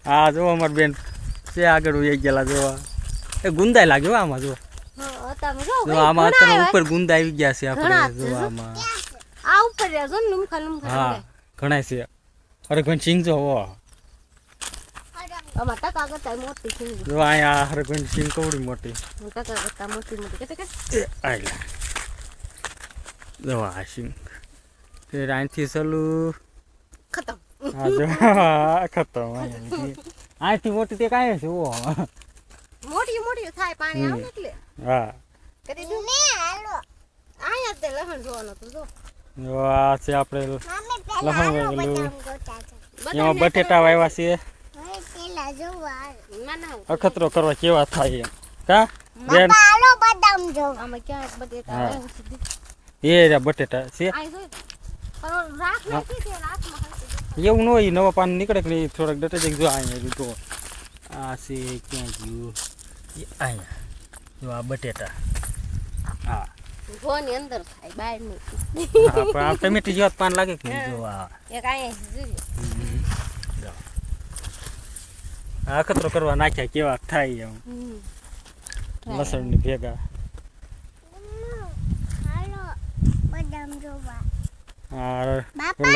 હા જો અમાર બેન છે આગળ વહી ગયેલા જોવા એ ગુંદાય લાગ્યો આમાં જો આમાં અત્યારે ઉપર ગુંદા આવી ગયા છે આપણે જો આમાં આ ઉપર જો લુમખા હા ઘણા છે અરે ઘણ સિંગ જો આમાં ટકા કરતા મોટી સિંગ જો આયા અરે ઘણ સિંગ કવડી મોટી ટકા કરતા મોટી મોટી કે આયલા જો આ સિંગ તે આંથી ચાલુ ખતમ હા જો ખતમ આંથી મોટી તે કાંઈ છે ઓ મોટી મોટી થાય પાણી આવે એટલે હા કરી દઉં ને હાલો આયા તે લહણ જોવાનો તો જો આ છે આપણે લહણ વાવેલું એમાં બટેટા વાવ્યા છે અખતરો કરવા કેવા થાય એમ કા બેન બદામ જો આમાં ક્યાં બટેટા આવે એ રે બટેટા છે આ જો પણ રાખ નાખી દે રાખમાં એવું ન હોય નવા પાન નીકળે કે નહીં થોડાક ડટે જઈ જો અહીંયા જો આ છે ક્યાં ગયું અહીંયા જો આ બટેટા હા ગોની અંદર થાય બહાર નહીં હા પણ આ ટમેટી જેવા પાન લાગે કે નહીં જો આ એક અહીંયા જોઈએ આ અખતરો કરવા નાખ્યા કેવા થાય એમ લસણ ની ભેગા હા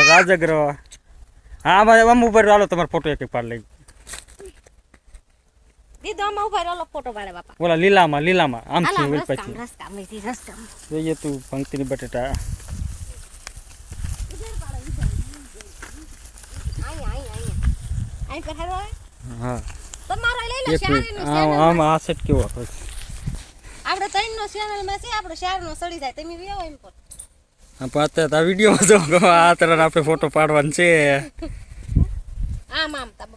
રાજગ્ર હા આમ ઉપર હાલો તમારો ફોટો એક પાડ લઈ દીદો આમાં ઉભા રહો ફોટો પાડે બાપા ઓલા લીલામાં આમ થી ઓલ પછી રસ્તા જોઈએ તું પંક્તિની બટેટા આઈ પર હેરો હા તમારો લઈ લો શેરનો આમ આ સેટ કેવો આપણે ત્રણનો ચેનલ માં છે આપણો શેરનો સડી જાય તમે વિયો એમ પર આ પાતે આ વિડિયો જો આ તરફ આપણે ફોટો પાડવાનો છે આમ તા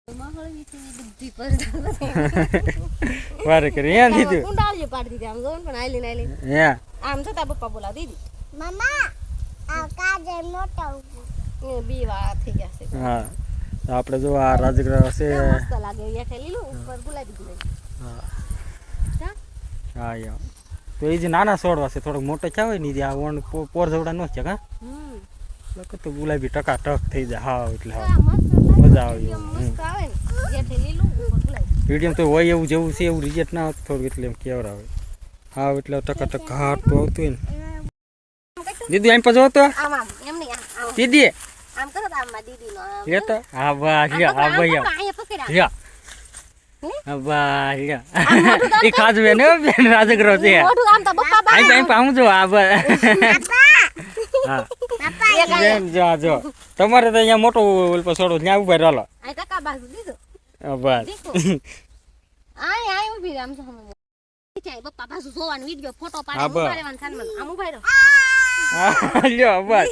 મહળવી થી બુદ્ધિ પર વારે કરી અહીંયા દીધું કુંડાળીઓ પાડી દીધી આમ જોન પણ આઈલી હે આમ છતા પપ્પા બોલા દીદી મમ્મા આ કાજે મોટો એ બી વાળા થઈ ગયા છે હા તો આપણે જો આ રાજગ્રહ છે મસ્ત લાગે યાઠે લીલું ઉપર ગુલાબી ગુલાબી હા હા યા તો એ જે નાના છોડવા છે થોડોક મોટો થયા હોય ને જે આ વણ પોર જવડા ન છે કા લક તો ગુલાબી ટકાટક થઈ જાય હા એટલે હા મજા આવે મસ્ત આવે ને યાઠે લીલું ઉપર ગુલાબી વિડીયો તો હોય એવું જેવું છે એવું રિઝલ્ટ ના આવતું થોડું એટલે એમ કેવરાવે હા એટલે ટકાટક ઘાટું આવતું હોય ને દીદી આમ પાછો હતો આમ એમ નહીં આમ દીદી આમ કરો આમ માં દીદી નો આમ લે તો હા બા લ્યો હા ભાઈ આયા પકડા લ્યો હા બા લ્યો ઈ ખાજવે ને બેન રાજગ્રહ છે મોઢું આમ તો બપ્પા બા આઈ પામ જો આ બા હા પપ્પા બેન જો તમારે તો અહીંયા મોટો ઓલ પર છોડો ત્યાં ઉભા રહો આ ટકા બાજુ દીધો બસ આય ઉભી રામ જો હમ ચાય બપ્પા બાજુ જોવાનો વિડિયો ફોટો પાડે હા, બસ. ઉપાડવાનું થાનમાં આમ ઉભા રહો હા લ્યો બસ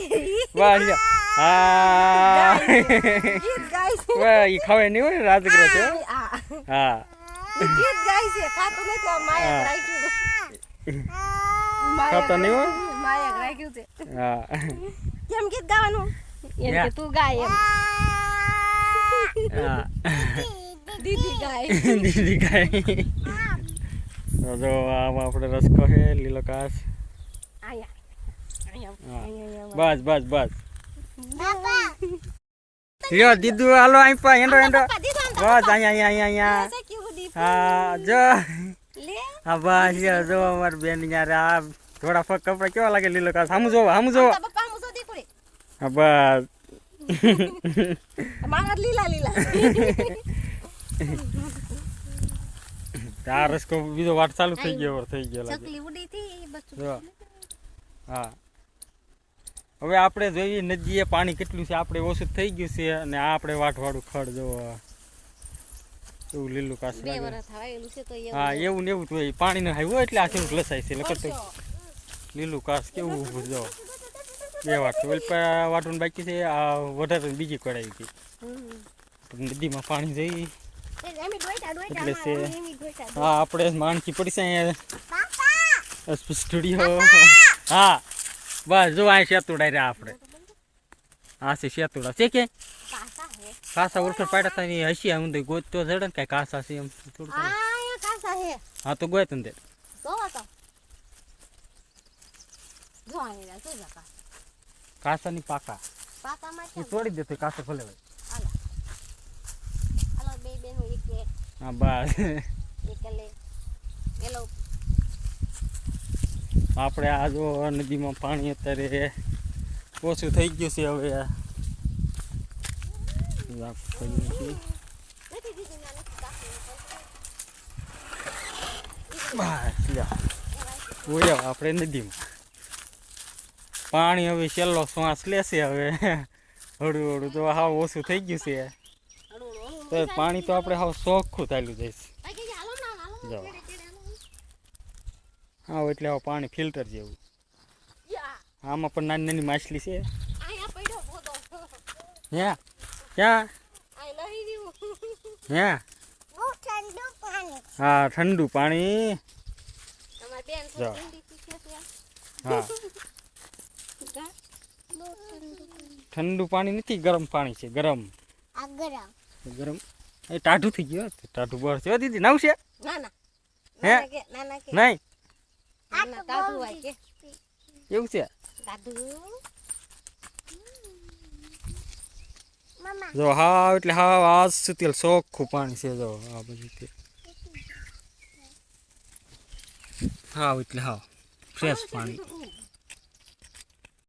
બસ લ્યો હા ગીત ગાય છે વાહ ઈ ખાવે નહીં હોય રાજગ્રહ છે આ હા ગીત ગાય છે ખાતો નથી આ માયા રાખ્યું ખાતો નહીં હોય માયા રાખ્યું છે હા કેમ ગીત ગાવાનું એમ કે તું ગાય એમ હા દીદી ગાય દીદી કાંઈ જો આમાં આપણે રસકો છે લીલો કાસ આયા હા. આયા બસ બસ બસ લ્યો દીદુ હાલો અહીં પા હેંડો હેંડો પપ્પા દીધો આમ બસ અહીંયા અહીંયા તો કેવું દી હા જો લે હા બસ લ્યો જો અમાર બેન યાર આ થોડા ફક કપડા કેવા લાગે લીલો કાસ સામું જોવો તો પપ્પા હું સો દીકરી હા બસ મારા લીલા લીલા આ રસકો બીજો વાટ ચાલુ થઈ ગયો લાગે ચકલી ઉડી થી બસ જો હા હવે આપણે જોઈએ નદીએ પાણી કેટલું છે આપણે ઓછું થઈ ગયું છે અને આ આપણે વાટવાળું ખડ જો એવું લીલું કાસ બે લાગે વર્ષ આવેલું છે તો હા એવું ને એવું તો હોય પાણી ન આવ્યું એટલે આ કેવું લસાય છે નકર તો લીલું કાસ કેવું ઊભું જો બે વાટ ઓલ વાટવાનું બાકી છે આ વધારે બીજી કઢાઈ હતી નદીમાં પાણી જઈ એટલે છે હા આપણે માણકી પડી છે અહીંયા સ્ટુડિયો હા બસ જો આ શેતુડા રહ્યા આપણે આ છે શેતુડા છે કે કાસા ઓળખડ પાડ્યા હતા ને હસી હું તો ગોત તો જડે ને કઈ કાસા છે એમ થોડું હા તો ગોય તને કાસાની પાકા પાતામાં એ ક્યાં તોડી દેતો કાસે ભલે ભાઈ. હાલો હાલો બે બેનું એક હા બસ એક લે એલો આપણે આ જો નદીમાં પાણી અત્યારે ઓછું થઈ ગયું છે હવે નથી દીધી ના નથી કાકી બસ આપણે નદીમાં પાણી હવે છેલ્લો શ્વાસ લેશે હવે હળું હળું તો હાવ ઓછું થઈ ગયું છે તો પાણી તો આપણે હાવ ચોખ્ખું ચાલ્યું જઈશ જો હા એટલે હવે પાણી ફિલ્ટર જેવું આમાં પણ નાની નાની માછલી છે હે ક્યાં હે હા ઠંડુ પાણી જો હા ઠંડુ પાણી નથી ગરમ પાણી છે ગરમ ગરમ એ ટાઢું થઈ ગયું ટાઢું બળ છે દીદી નાવ છે હે નહીં એવું છે જો હા એટલે હા આજ સુધી ચોખ્ખું પાણી છે જો આ બધું હા એટલે હા ફ્રેશ પાણી